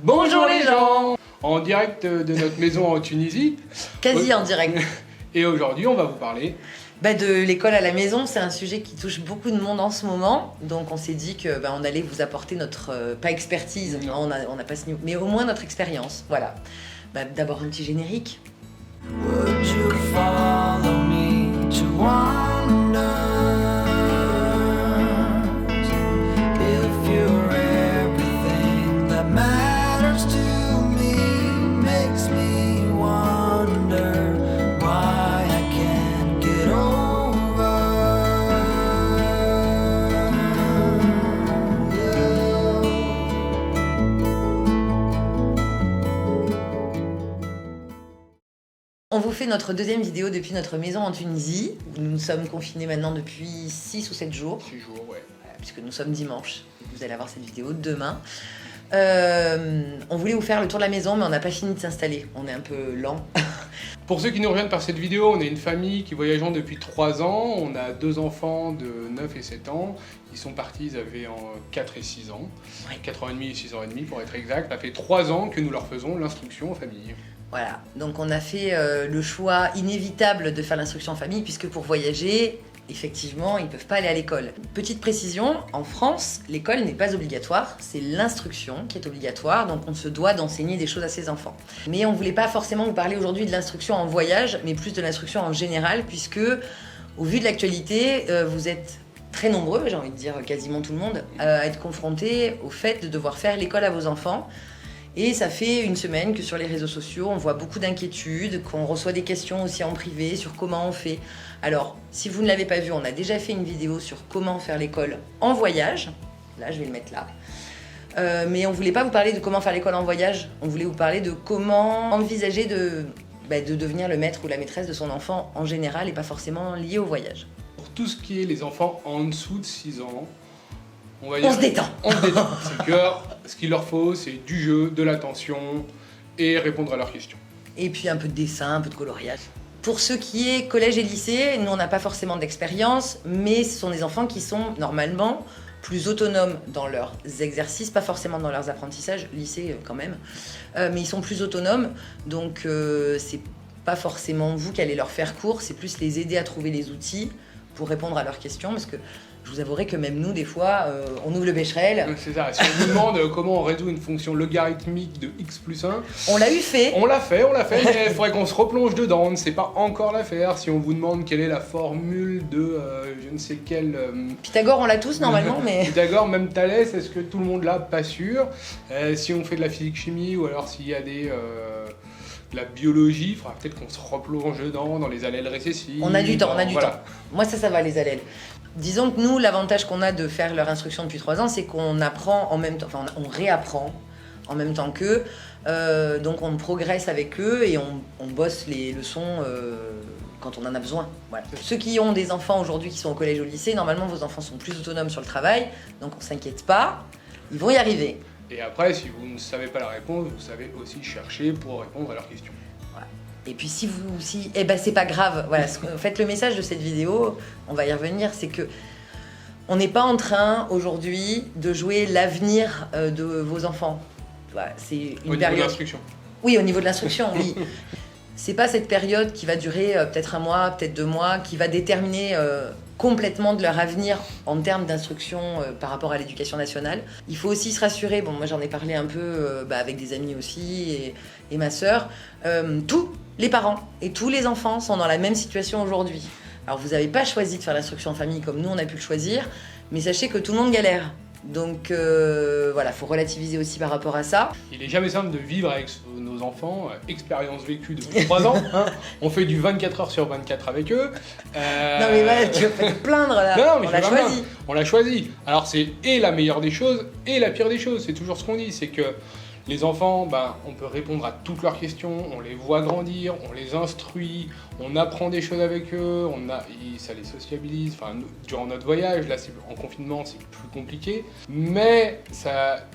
Bonjour les gens! En direct de notre maison en Tunisie. Quasi en direct. Et aujourd'hui, on va vous parler de l'école à la maison. C'est un sujet qui touche beaucoup de monde en ce moment. Donc on s'est dit que on allait vous apporter notre, pas expertise, on n'a pas ce niveau, mais au moins notre expérience. Voilà. D'abord un petit générique. Would you follow me to wonder if you're everything that matters to me, makes me wonder why I can't get over you. On vous fait notre deuxième vidéo depuis notre maison en Tunisie. Nous sommes confinés maintenant depuis 6 ou 7 jours. 6 jours, ouais. Voilà, puisque nous sommes dimanche. Vous allez avoir cette vidéo demain. On voulait vous faire le tour de la maison, mais on n'a pas fini de s'installer. On est un peu lent. Pour ceux qui nous rejoignent par cette vidéo, on est une famille qui voyageons depuis 3 ans. On a 2 enfants de 9 et 7 ans. Ils sont partis, ils avaient 4 et 6 ans. Ouais. 4 ans et demi et 6 ans et demi pour être exact. Ça fait 3 ans que nous leur faisons l'instruction en famille. Voilà, donc on a fait le choix inévitable de faire l'instruction en famille, puisque pour voyager, effectivement, ils ne peuvent pas aller à l'école. Petite précision, en France, l'école n'est pas obligatoire, c'est l'instruction qui est obligatoire, donc on se doit d'enseigner des choses à ses enfants. Mais on ne voulait pas forcément vous parler aujourd'hui de l'instruction en voyage, mais plus de l'instruction en général, puisque au vu de l'actualité, vous êtes très nombreux, j'ai envie de dire quasiment tout le monde, à être confrontés au fait de devoir faire l'école à vos enfants. Et ça fait une semaine que sur les réseaux sociaux, on voit beaucoup d'inquiétudes, qu'on reçoit des questions aussi en privé sur comment on fait. Alors, si vous ne l'avez pas vu, on a déjà fait une vidéo sur comment faire l'école en voyage. Là, je vais le mettre là. Mais on ne voulait pas vous parler de comment faire l'école en voyage. On voulait vous parler de comment envisager de devenir le maître ou la maîtresse de son enfant en général et pas forcément lié au voyage. Pour tout ce qui est les enfants en dessous de 6 ans, on se détend. On se détend. C'est que ce qu'il leur faut, c'est du jeu, de l'attention et répondre à leurs questions. Et puis un peu de dessin, un peu de coloriage. Pour ce qui est collège et lycée, nous on n'a pas forcément d'expérience, mais ce sont des enfants qui sont normalement plus autonomes dans leurs exercices, pas forcément dans leurs apprentissages, lycée quand même, mais ils sont plus autonomes, donc c'est pas forcément vous qui allez leur faire cours, c'est plus les aider à trouver les outils pour répondre à leurs questions, parce que je vous avouerai que même nous, des fois, on ouvre le Becherel. C'est ça, si on vous demande comment on résout une fonction logarithmique de x plus 1... On l'a fait, mais il faudrait qu'on se replonge dedans, on ne sait pas encore la faire. Si on vous demande quelle est la formule de je ne sais quel... Pythagore, on l'a tous normalement, mais... Pythagore, même Thalès, est-ce que tout le monde l'a? Pas sûr. Si on fait de la physique-chimie, ou alors s'il y a de la biologie, il faudra peut-être qu'on se replonge dedans, dans les allèles récessives. On a du temps, voilà. temps. Moi, ça va, les allèles. Disons que nous, l'avantage qu'on a de faire leur instruction depuis 3 ans, c'est qu'on apprend en même temps, enfin on réapprend en même temps qu'eux, donc on progresse avec eux et on bosse les leçons quand on en a besoin. Voilà. Ceux qui ont des enfants aujourd'hui qui sont au collège ou au lycée, normalement vos enfants sont plus autonomes sur le travail, donc on s'inquiète pas, ils vont y arriver. Et après, si vous ne savez pas la réponse, vous savez aussi chercher pour répondre à leurs questions. Et puis c'est pas grave. Voilà, en fait, le message de cette vidéo, on va y revenir, c'est que on n'est pas en train aujourd'hui de jouer l'avenir de vos enfants. Voilà, c'est une Au niveau de l'instruction. Oui, au niveau de l'instruction, oui. C'est pas cette période qui va durer peut-être 1 mois, peut-être 2 mois, qui va déterminer complètement de leur avenir en termes d'instruction par rapport à l'éducation nationale. Il faut aussi se rassurer, bon moi j'en ai parlé un peu avec des amis aussi et ma sœur, tous les parents et tous les enfants sont dans la même situation aujourd'hui. Alors vous n'avez pas choisi de faire l'instruction en famille comme nous on a pu le choisir, mais sachez que tout le monde galère. Donc voilà, faut relativiser aussi par rapport à ça. Il est jamais simple de vivre avec nos enfants, expérience vécue depuis 3 ans. Hein. On fait du 24 heures sur 24 avec eux. Non mais voilà, tu vas pas te plaindre là. Non, mais on l'a choisi. On l'a choisi. Alors c'est et la meilleure des choses et la pire des choses. C'est toujours ce qu'on dit, c'est que les enfants, on peut répondre à toutes leurs questions, on les voit grandir, on les instruit, on apprend des choses avec eux, ça les sociabilise. Enfin, durant notre voyage, là, en confinement, c'est plus compliqué. Mais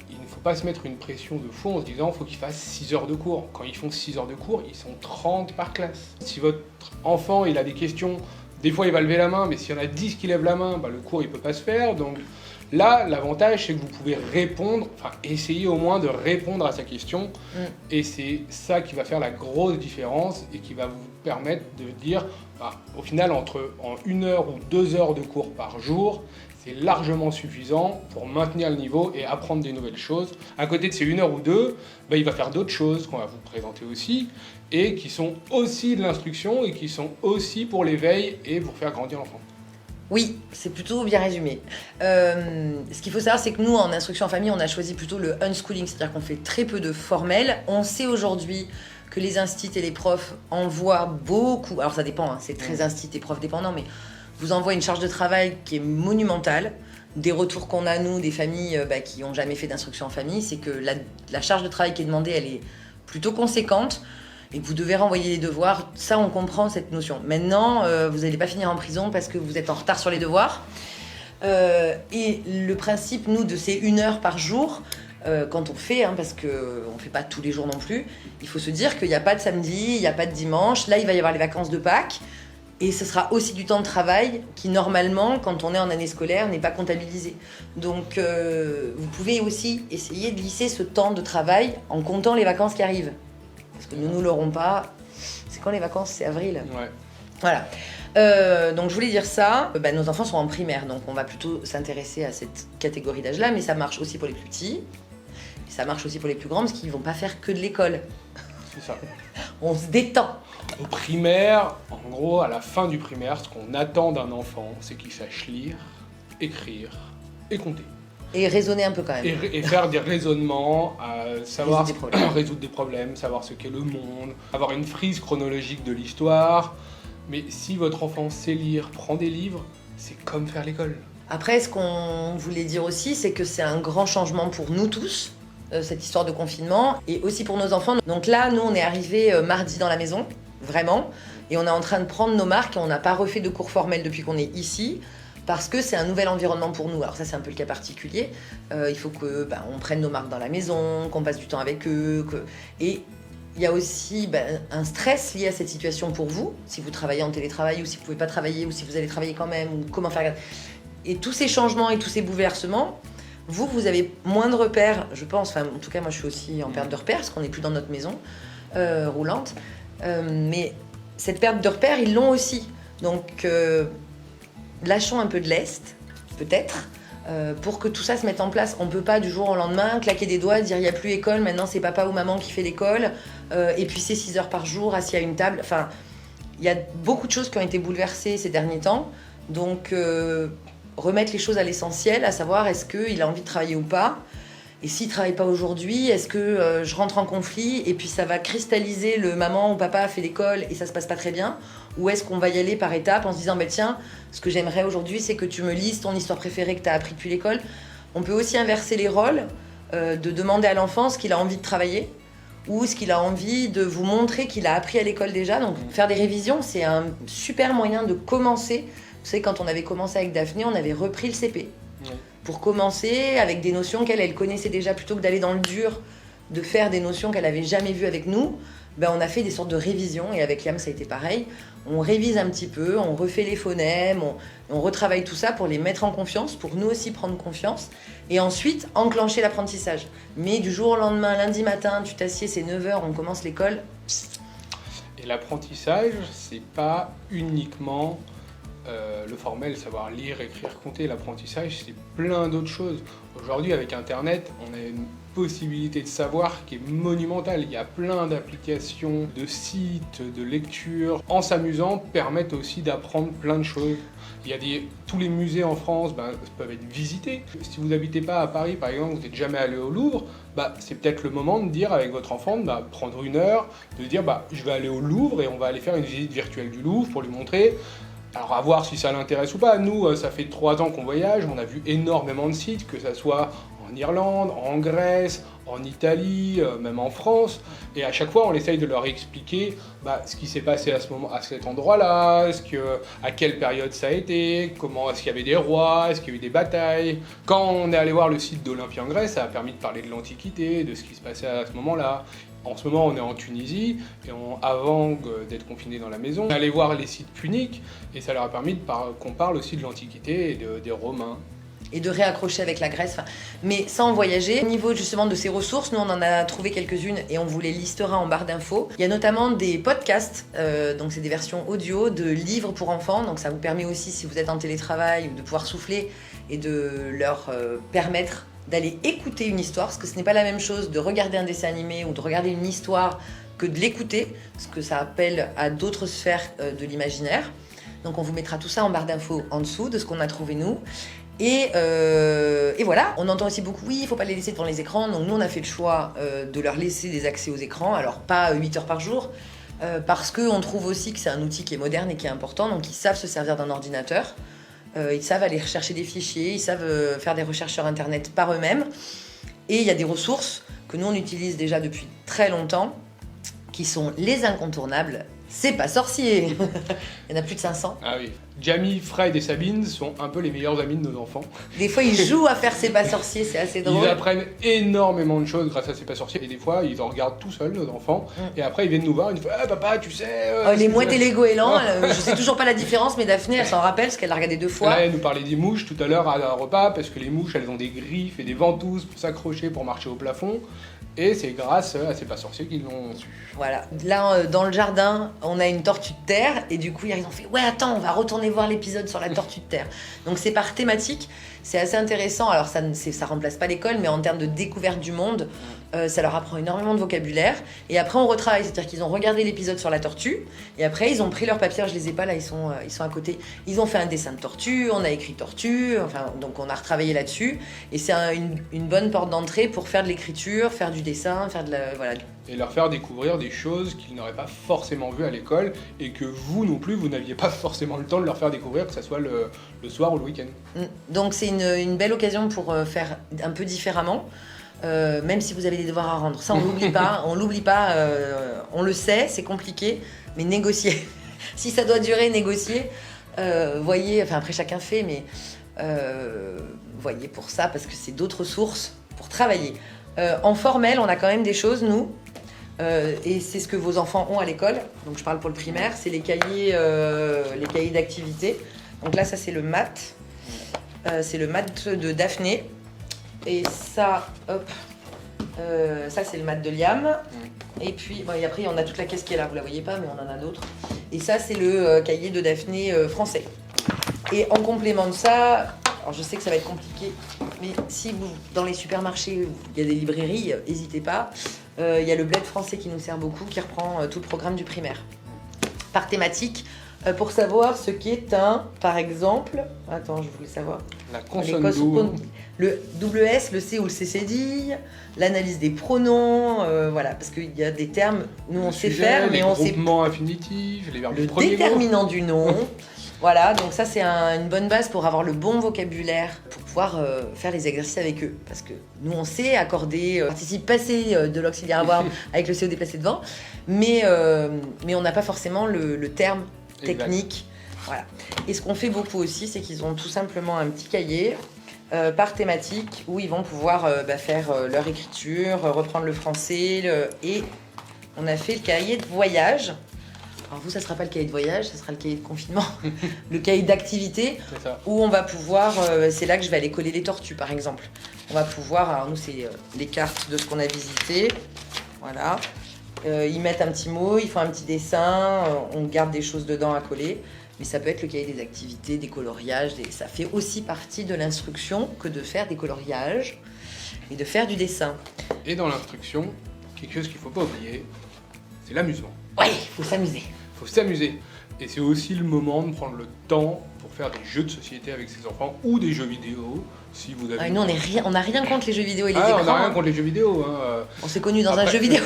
il ne faut pas se mettre une pression de fou en se disant qu'il faut qu'ils fassent 6 heures de cours. Quand ils font 6 heures de cours, ils sont 30 par classe. Si votre enfant, il a des questions, des fois, il va lever la main, mais s'il y en a 10 qui lèvent la main, le cours, il peut pas se faire. Donc, Là, l'avantage, c'est que vous pouvez répondre, enfin essayer au moins de répondre à sa question, et c'est ça qui va faire la grosse différence et qui va vous permettre de dire, au final, en 1 heure ou 2 heures de cours par jour, c'est largement suffisant pour maintenir le niveau et apprendre des nouvelles choses. À côté de ces 1 heure ou 2, il va faire d'autres choses qu'on va vous présenter aussi, et qui sont aussi de l'instruction et qui sont aussi pour l'éveil et pour faire grandir l'enfant. Oui, c'est plutôt bien résumé. Ce qu'il faut savoir, c'est que nous, en instruction en famille, on a choisi plutôt le unschooling, c'est-à-dire qu'on fait très peu de formel. On sait aujourd'hui que les instits et les profs envoient beaucoup, alors ça dépend, hein, c'est très instits et profs dépendant, mais vous envoient une charge de travail qui est monumentale. Des retours qu'on a, nous, des familles qui n'ont jamais fait d'instruction en famille, c'est que la charge de travail qui est demandée, elle est plutôt conséquente. Et que vous devez renvoyer les devoirs, ça on comprend cette notion. Maintenant, vous n'allez pas finir en prison parce que vous êtes en retard sur les devoirs. Et le principe, nous, de ces 1 heure par jour, quand on fait, parce qu'on ne fait pas tous les jours non plus, il faut se dire qu'il n'y a pas de samedi, il n'y a pas de dimanche. Là, il va y avoir les vacances de Pâques. Et ce sera aussi du temps de travail qui, normalement, quand on est en année scolaire, n'est pas comptabilisé. Donc, vous pouvez aussi essayer de lisser ce temps de travail en comptant les vacances qui arrivent. Parce que nous l'aurons pas. C'est quand les vacances? C'est avril. Ouais. Voilà. Donc je voulais dire ça. Nos enfants sont en primaire, donc on va plutôt s'intéresser à cette catégorie d'âge-là, mais ça marche aussi pour les plus petits. Et ça marche aussi pour les plus grands, parce qu'ils vont pas faire que de l'école. C'est ça. On se détend. Au primaire, en gros, à la fin du primaire, ce qu'on attend d'un enfant, c'est qu'il sache lire, écrire et compter. Et raisonner un peu quand même. Et faire des raisonnements, savoir Résoudre des problèmes, savoir ce qu'est le monde, avoir une frise chronologique de l'histoire. Mais si votre enfant sait lire, prend des livres, c'est comme faire l'école. Après, ce qu'on voulait dire aussi, c'est que c'est un grand changement pour nous tous, cette histoire de confinement, et aussi pour nos enfants. Donc là, nous, on est arrivés mardi dans la maison, vraiment, et on est en train de prendre nos marques, et on n'a pas refait de cours formels depuis qu'on est ici, parce que c'est un nouvel environnement pour nous. Alors ça, c'est un peu le cas particulier. Il faut que on prenne nos marques dans la maison, qu'on passe du temps avec eux. Et il y a aussi un stress lié à cette situation pour vous, si vous travaillez en télétravail, ou si vous ne pouvez pas travailler, ou si vous allez travailler quand même, ou comment faire. Et tous ces changements et tous ces bouleversements, vous avez moins de repères, je pense. Enfin, en tout cas, moi, je suis aussi en perte de repères, parce qu'on n'est plus dans notre maison roulante. Mais cette perte de repères, ils l'ont aussi. Donc... lâchons un peu de lest, peut-être, pour que tout ça se mette en place. On ne peut pas du jour au lendemain claquer des doigts, dire il n'y a plus école, maintenant c'est papa ou maman qui fait l'école, et puis c'est 6 heures par jour assis à une table. Enfin, il y a beaucoup de choses qui ont été bouleversées ces derniers temps, donc remettre les choses à l'essentiel, à savoir est-ce qu'il a envie de travailler ou pas. Et s'il ne travaille pas aujourd'hui, est-ce que je rentre en conflit et puis ça va cristalliser le maman ou papa a fait l'école et ça se passe pas très bien? Ou est-ce qu'on va y aller par étapes en se disant tiens, ce que j'aimerais aujourd'hui, c'est que tu me lises ton histoire préférée que tu as appris depuis l'école. On peut aussi inverser les rôles, de demander à l'enfant ce qu'il a envie de travailler ou ce qu'il a envie de vous montrer qu'il a appris à l'école déjà. Donc faire des révisions, c'est un super moyen de commencer. Vous savez, quand on avait commencé avec Daphné, on avait repris le CP. Ouais. Pour commencer avec des notions qu'elle connaissait déjà, plutôt que d'aller dans le dur, de faire des notions qu'elle n'avait jamais vues avec nous, on a fait des sortes de révisions, et avec Liam ça a été pareil. On révise un petit peu, on refait les phonèmes, on retravaille tout ça pour les mettre en confiance, pour nous aussi prendre confiance, et ensuite enclencher l'apprentissage. Mais du jour au lendemain, lundi matin, tu t'assieds, c'est 9h, on commence l'école. Et l'apprentissage, c'est pas uniquement... le formel, savoir lire, écrire, compter. L'apprentissage, c'est plein d'autres choses. Aujourd'hui, avec Internet, on a une possibilité de savoir qui est monumentale. Il y a plein d'applications, de sites, de lectures. En s'amusant, permettent aussi d'apprendre plein de choses. Il y a tous les musées en France peuvent être visités. Si vous n'habitez pas à Paris, par exemple, vous n'êtes jamais allé au Louvre, c'est peut-être le moment de dire avec votre enfant, prendre 1 heure, de dire je vais aller au Louvre et on va aller faire une visite virtuelle du Louvre pour lui montrer. Alors à voir si ça l'intéresse ou pas. Nous, ça fait 3 ans qu'on voyage, on a vu énormément de sites, que ça soit en Irlande, en Grèce, en Italie, même en France. Et à chaque fois, on essaye de leur expliquer ce qui s'est passé à cet endroit-là, à quelle période ça a été, comment est-ce qu'il y avait des rois, est-ce qu'il y a eu des batailles. Quand on est allé voir le site d'Olympie en Grèce, ça a permis de parler de l'Antiquité, de ce qui se passait à ce moment-là. En ce moment, on est en Tunisie, et avant d'être confinés dans la maison, on est allé voir les sites puniques, et ça leur a permis qu'on parle aussi de l'Antiquité et des Romains. et de réaccrocher avec la graisse, mais sans voyager. Au niveau justement de ces ressources, nous on en a trouvé quelques-unes et on vous les listera en barre d'infos. Il y a notamment des podcasts, donc c'est des versions audio de livres pour enfants, donc ça vous permet aussi, si vous êtes en télétravail, de pouvoir souffler et de leur permettre d'aller écouter une histoire, parce que ce n'est pas la même chose de regarder un dessin animé ou de regarder une histoire que de l'écouter, parce que ça appelle à d'autres sphères de l'imaginaire. Donc on vous mettra tout ça en barre d'infos en dessous de ce qu'on a trouvé nous. Et voilà, on entend aussi beaucoup, oui, il ne faut pas les laisser devant les écrans. Donc nous, on a fait le choix de leur laisser des accès aux écrans, alors pas 8 heures par jour, parce qu'on trouve aussi que c'est un outil qui est moderne et qui est important. Donc ils savent se servir d'un ordinateur, ils savent aller rechercher des fichiers, ils savent faire des recherches sur Internet par eux-mêmes. Et il y a des ressources que nous, on utilise déjà depuis très longtemps, qui sont les incontournables. C'est pas sorcier. Il y en a plus de 500. Ah oui. Jamie, Fred et Sabine sont un peu les meilleurs amis de nos enfants. Des fois, ils jouent à faire C'est pas sorcier, c'est assez drôle. Ils apprennent énormément de choses grâce à C'est pas sorcier. Et des fois, ils en regardent tout seuls, nos enfants. Et après, ils viennent nous voir, ils nous font « Ah papa, tu sais... les mouettes et les goélands, je sais toujours pas la différence, mais Daphné, elle s'en rappelle parce qu'elle l'a regardé 2 fois. Là, elle nous parlait des mouches tout à l'heure à un repas, parce que les mouches, elles ont des griffes et des ventouses pour s'accrocher, pour marcher au plafond. Et c'est grâce à C'est pas sorcier qu'ils l'ont su. Voilà. Là, dans le jardin, on a une tortue de terre. Et du coup, ils ont fait « Ouais, attends, on va retourner voir l'épisode sur la tortue de terre. » Donc c'est par thématique. C'est assez intéressant. Alors ça remplace pas l'école, mais en termes de découverte du monde, ça leur apprend énormément de vocabulaire. Et après, on retravaille. C'est-à-dire qu'ils ont regardé l'épisode sur la tortue. Et après, ils ont pris leur papier. Je les ai pas là, ils sont à côté. Ils ont fait un dessin de tortue. On a écrit tortue. Enfin, donc on a retravaillé là-dessus. Et c'est une bonne porte d'entrée pour faire de l'écriture, faire du dessin, faire de la... Voilà. Et leur faire découvrir des choses qu'ils n'auraient pas forcément vues à l'école et que vous non plus, vous n'aviez pas forcément le temps de leur faire découvrir, que ce soit le soir ou le week-end. Donc c'est une belle occasion pour faire un peu différemment, même si vous avez des devoirs à rendre. Ça, on l'oublie pas, on le sait, c'est compliqué, mais négocier. Si ça doit durer, négocier. Voyez, enfin après chacun fait, mais voyez pour ça, parce que c'est d'autres sources pour travailler. En formel, on a quand même des choses, nous. Et c'est ce que vos enfants ont à l'école. Donc je parle pour le primaire, c'est les cahiers d'activité. Donc là, ça c'est le maths. C'est le maths de Daphné. Et ça, hop, ça c'est le maths de Liam. Et puis, bon, et après, on a toute la caisse qui est là, vous la voyez pas, mais on en a d'autres. Et ça, c'est le cahier de Daphné français. Et en complément de ça, alors je sais que ça va être compliqué, mais si vous, dans les supermarchés, il y a des librairies, n'hésitez pas. Il y a le bled français qui nous sert beaucoup, qui reprend tout le programme du primaire. Par thématique, pour savoir ce qu'est par exemple, attends, je voulais savoir. La consonne double. Le WS, le C ou le CCD, l'analyse des pronoms, voilà, parce qu'il y a des termes, nous on sait faire, mais on sait... Les groupements infinitifs, les verbes le du premier mot. déterminant du nom. Voilà, donc ça c'est une bonne base pour avoir le bon vocabulaire, pour pouvoir faire les exercices avec eux. Parce que nous on sait accorder participe passé de l'auxiliaire avoir avec le CO déplacé devant, mais on n'a pas forcément le terme technique. Voilà. Et ce qu'on fait beaucoup aussi, c'est qu'ils ont tout simplement un petit cahier par thématique où ils vont pouvoir faire leur écriture, reprendre le français, et on a fait le cahier de voyage. Alors vous, ça sera pas le cahier de voyage, ça sera le cahier de confinement, le cahier d'activité, où on va pouvoir, c'est là que je vais aller coller les tortues par exemple. On va pouvoir, alors nous c'est les cartes de ce qu'on a visité, voilà. Ils mettent un petit mot, ils font un petit dessin, on garde des choses dedans à coller. Mais ça peut être le cahier des activités, des coloriages, ça fait aussi partie de l'instruction que de faire des coloriages et de faire du dessin. Et dans l'instruction, quelque chose qu'il ne faut pas oublier, c'est l'amusement. Oui, il faut s'amuser. Il faut s'amuser. Et c'est aussi le moment de prendre le temps pour faire des jeux de société avec ses enfants ou des jeux vidéo, si vous avez... Nous, on n'a rien contre les jeux vidéo et les écrans. écrans. On n'a rien contre les jeux vidéo. On s'est connus dans un jeu vidéo.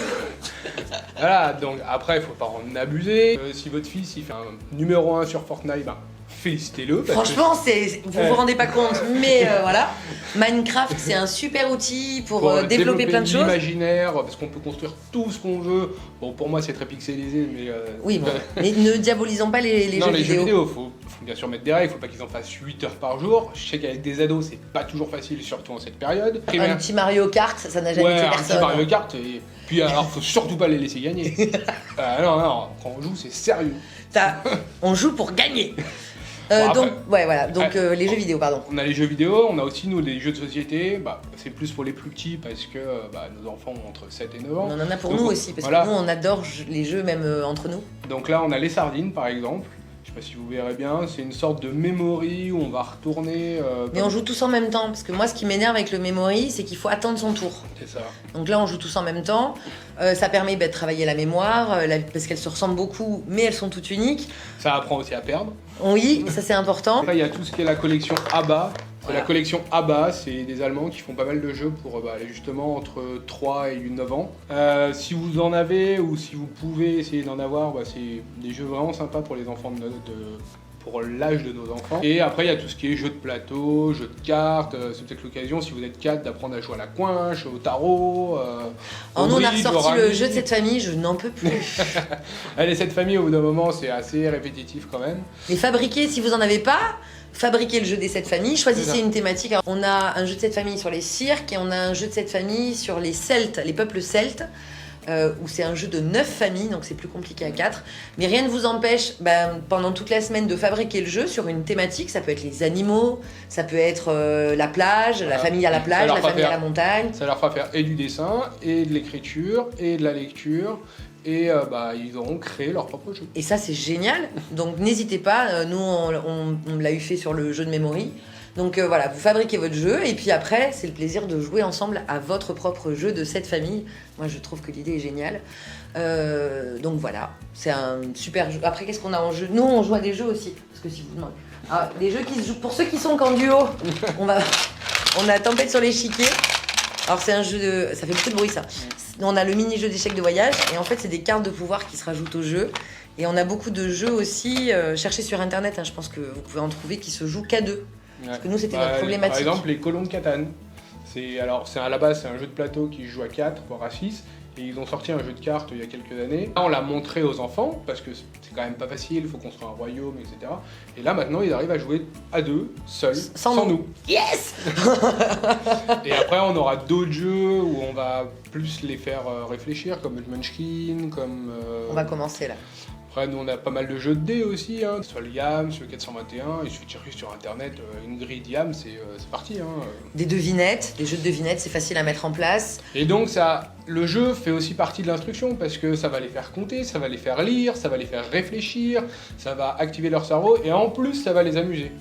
Voilà, donc après, il ne faut pas en abuser. Si votre fils il fait un numéro 1 sur Fortnite, félicitez-le. Franchement, vous vous rendez pas compte, mais voilà. Minecraft, c'est un super outil pour développer plein de choses. L'imaginaire, parce qu'on peut construire tout ce qu'on veut. Bon, pour moi, c'est très pixelisé, mais... Oui, bon. Mais ne diabolisons pas les jeux vidéo. Non, les jeux vidéo, faut bien sûr mettre des règles, faut pas qu'ils en fassent 8 heures par jour. Je sais qu'avec des ados, c'est pas toujours facile, surtout en cette période. Un petit Mario Kart, ça n'a jamais fait personne. Un petit Mario Kart, et puis alors, faut surtout pas les laisser gagner. Non, quand on joue, c'est sérieux. On joue pour gagner. Bon, donc, ouais, voilà. Donc, les jeux vidéo, pardon. On a les jeux vidéo, on a aussi nous les jeux de société, c'est plus pour les plus petits parce que nos enfants ont entre 7 et 9 ans. On en a pour Donc, nous aussi, parce voilà. que nous, on adore les jeux, même entre nous. Donc là, on a les sardines par exemple. Je sais pas si vous verrez bien, c'est une sorte de memory où on va retourner. Mais on joue tous en même temps, parce que moi, ce qui m'énerve avec le memory, c'est qu'il faut attendre son tour. C'est ça. Donc là, on joue tous en même temps. Ça permet de travailler la mémoire, parce qu'elles se ressemblent beaucoup, mais elles sont toutes uniques. Ça apprend aussi à perdre. Oui, ça c'est important. Après, il y a tout ce qui est la collection ABBA. Voilà. La collection ABBA, c'est des Allemands qui font pas mal de jeux pour justement entre 3 et 9 ans. Si vous en avez ou si vous pouvez essayer d'en avoir, c'est des jeux vraiment sympas pour les enfants pour l'âge de nos enfants. Et après, il y a tout ce qui est jeux de plateau, jeux de cartes. C'est peut-être l'occasion, si vous êtes 4, d'apprendre à jouer à la coinche, au tarot. Nous, on a bridge, au ressorti le rami. jeu de cette famille, je n'en peux plus. Allez, cette famille, au bout d'un moment, c'est assez répétitif quand même. Mais fabriquez, si vous en avez pas, fabriquez le jeu des 7 familles, C'est choisissez ça. une thématique. Alors, on a un jeu de 7 familles sur les cirques et on a un jeu de 7 familles sur les Celtes, les peuples celtes. Où c'est un jeu de 9 familles, donc c'est plus compliqué à 4. Mais rien ne vous empêche, pendant toute la semaine, de fabriquer le jeu sur une thématique. Ça peut être les animaux, ça peut être la plage, Voilà. la famille à la Ça plage, leur la fera famille à faire- la montagne. Ça leur fera faire et du dessin, et de l'écriture, et de la lecture. Et ils auront créé leur propre jeu. Et ça, c'est génial. Donc n'hésitez pas, nous, on l'a eu fait sur le jeu de memory. Donc voilà, vous fabriquez votre jeu et puis après, c'est le plaisir de jouer ensemble à votre propre jeu de cette famille. Moi, je trouve que l'idée est géniale. Donc voilà, c'est un super jeu. Après, qu'est-ce qu'on a en jeu? Nous, on joue à des jeux aussi. Parce que si vous demandez. Ah, les jeux qui se jouent, pour ceux qui sont qu'en duo, on a Tempête sur l'échiquier. Alors, c'est un jeu de. Ça fait beaucoup de bruit, ça. On a le mini-jeu d'échecs de voyage et en fait, c'est des cartes de pouvoir qui se rajoutent au jeu. Et on a beaucoup de jeux aussi, cherchez sur internet, je pense que vous pouvez en trouver, qui se jouent qu'à deux. Parce que nous, c'était notre problématique. Par exemple, les colons de Catane. À la base, c'est un jeu de plateau qui se joue à 4, voire à 6. Et ils ont sorti un jeu de cartes il y a quelques années. Là, on l'a montré aux enfants, parce que c'est quand même pas facile, il faut construire un royaume, etc. Et là, maintenant, ils arrivent à jouer à deux, seuls, sans nous. Yes. Et après, on aura d'autres jeux où on va plus les faire réfléchir, comme le Munchkin, comme... On va commencer là. Après, nous, on a pas mal de jeux de dés aussi, que ce soit le YAM, le 421. Il suffit de chercher sur Internet une grille de YAM, c'est parti. Des devinettes, des jeux de devinettes, c'est facile à mettre en place. Et donc, le jeu fait aussi partie de l'instruction, parce que ça va les faire compter, ça va les faire lire, ça va les faire réfléchir, ça va activer leur cerveau, et en plus, ça va les amuser.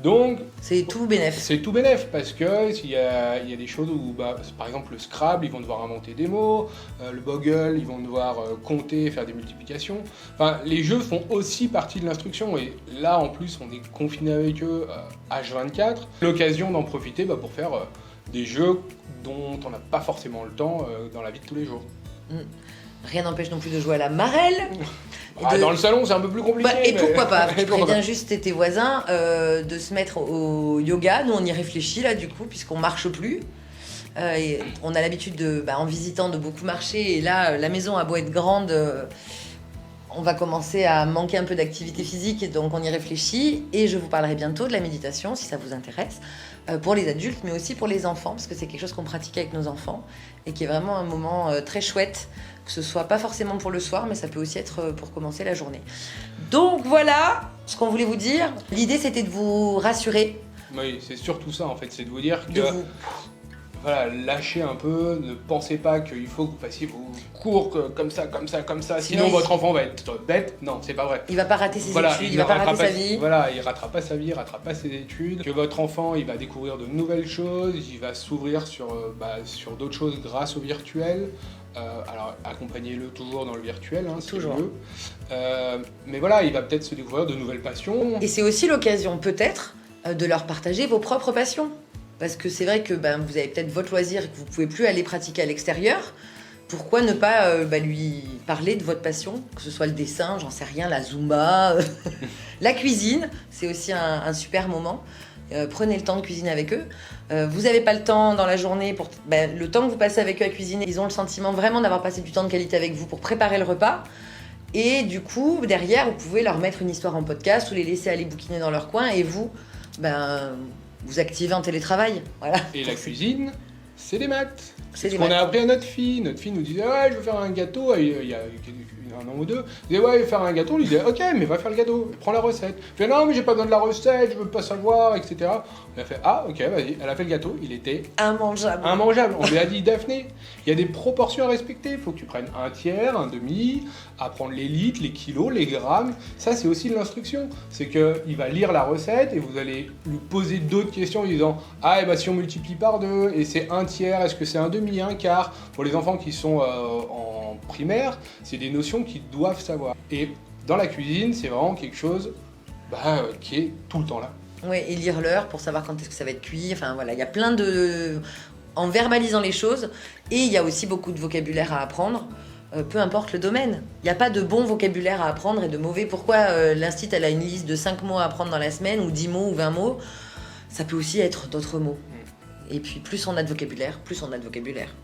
Donc, C'est tout bénef. c'est tout bénef, parce que il y a des choses où, par exemple, le Scrabble, ils vont devoir inventer des mots, le Boggle, ils vont devoir compter, faire des multiplications. Enfin, les jeux font aussi partie de l'instruction, et là, en plus, on est confiné avec eux H24. L'occasion d'en profiter pour faire des jeux dont on n'a pas forcément le temps dans la vie de tous les jours. Rien n'empêche non plus de jouer à la marelle. Dans le salon, c'est un peu plus compliqué. Et mais- pourquoi pas? Et Tu pourquoi préviens juste tes voisins de se mettre au yoga. Nous, on y réfléchit là, du coup, puisqu'on marche plus. Et on a l'habitude en visitant, de beaucoup marcher. Et là, la maison a beau être grande, on va commencer à manquer un peu d'activité physique. Et donc, on y réfléchit. Et je vous parlerai bientôt de la méditation, si ça vous intéresse, pour les adultes, mais aussi pour les enfants, parce que c'est quelque chose qu'on pratique avec nos enfants et qui est vraiment un moment très chouette. Que ce soit pas forcément pour le soir, mais ça peut aussi être pour commencer la journée. Donc voilà ce qu'on voulait vous dire. L'idée, c'était de vous rassurer, Oui, c'est surtout ça, en fait, c'est de vous dire de que... vous... Voilà, lâchez un peu, ne pensez pas qu'il faut que vous fassiez vos cours comme ça, Sinon, sinon votre enfant va être bête. Non, c'est pas vrai. Il va pas rater ses Voilà, études, il va pas rater sa vie. Voilà, il ratera pas sa vie, il ratera pas ses études. Que votre enfant, il va découvrir de nouvelles choses, il va s'ouvrir sur d'autres choses grâce au virtuel. Alors accompagnez-le toujours dans le virtuel, c'est Toujours. mieux. Mais voilà, il va peut-être se découvrir de nouvelles passions. Et c'est aussi l'occasion, peut-être, de leur partager vos propres passions. Parce que c'est vrai que vous avez peut-être votre loisir et que vous pouvez plus aller pratiquer à l'extérieur. Pourquoi ne pas lui parler de votre passion, que ce soit le dessin, j'en sais rien, la zumba, la cuisine, c'est aussi un super moment. Prenez le temps de cuisiner avec eux. Vous n'avez pas le temps dans la journée, le temps que vous passez avec eux à cuisiner, ils ont le sentiment vraiment d'avoir passé du temps de qualité avec vous pour préparer le repas. Et du coup, derrière, vous pouvez leur mettre une histoire en podcast ou les laisser aller bouquiner dans leur coin et vous, vous activez en télétravail. Voilà. Et la cuisine, c'est des maths. C'est Ce des qu'on a maths. appris à notre fille. Notre fille nous disait, ouais, je veux faire un gâteau. Il y a un an ou deux. Elle disait, ouais, faire un gâteau. On lui disait, ok, mais va faire le gâteau. Prends la recette. Elle fait, non, mais j'ai pas besoin de la recette, je veux pas savoir, etc. On a fait, ah, ok, vas-y. Elle a fait le gâteau. Il était Immangeable. immangeable. On lui a dit, Daphné, il y a des proportions à respecter. Il faut que tu prennes un tiers, un demi, à prendre les litres, les kilos, les grammes. Ça, c'est aussi de l'instruction. C'est qu'il va lire la recette et vous allez lui poser d'autres questions en lui disant, ah, et bah si on multiplie par 2, et c'est un tiers, est-ce que c'est un demi, un quart? Pour les enfants qui sont en primaire, c'est des notions qu'ils doivent savoir. Et dans la cuisine, c'est vraiment quelque chose qui est tout le temps là. Ouais, et lire l'heure pour savoir quand est-ce que ça va être cuit. Enfin voilà, il y a plein de... En verbalisant les choses, et il y a aussi beaucoup de vocabulaire à apprendre, peu importe le domaine. Il n'y a pas de bon vocabulaire à apprendre et de mauvais. Pourquoi l'instit, elle a une liste de 5 mots à apprendre dans la semaine, ou 10 mots, ou 20 mots? Ça peut aussi être d'autres mots. Et puis plus on a de vocabulaire, plus on a de vocabulaire.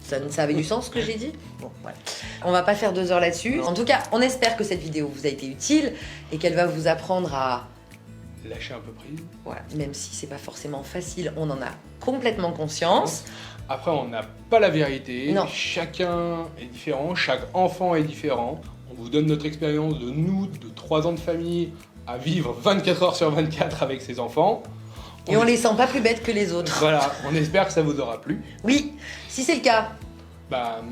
Ça avait du sens ce que j'ai dit? Bon, voilà. On va pas faire 2 heures là-dessus. En tout cas, on espère que cette vidéo vous a été utile et qu'elle va vous apprendre à... Lâcher un peu prise. Voilà, même si c'est pas forcément facile, on en a complètement conscience. Après, on n'a pas la vérité. Non. Chacun est différent, chaque enfant est différent. On vous donne notre expérience de nous, de 3 ans de famille, à vivre 24 heures sur 24 avec ses enfants. Et on les sent pas plus bêtes que les autres. Voilà, on espère que ça vous aura plu. Oui, si c'est le cas,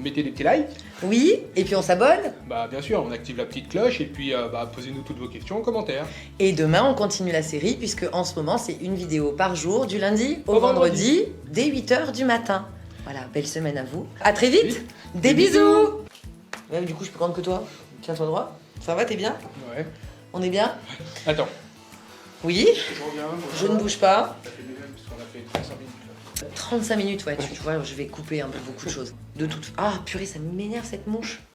Mettez des petits likes. oui, et puis on s'abonne. Bien sûr, on active la petite cloche et puis posez-nous toutes vos questions en commentaire. Et demain, on continue la série, puisque en ce moment, c'est une vidéo par jour, du lundi au Au vendredi, dès 8h du matin. Voilà, belle semaine à vous. À très vite. Vite. Des bisous. Ouais, du coup, je peux prendre que toi. Tiens-toi droit. Ça va, t'es bien? Ouais. On est bien? Attends. Oui, Je reviens. je ne bouge pas. Ça fait des mêmes parce qu'on a fait 35 minutes. 35 minutes, ouais, tu vois, je vais couper un peu beaucoup de choses. De toute... Ah, purée, ça m'énerve cette mouche.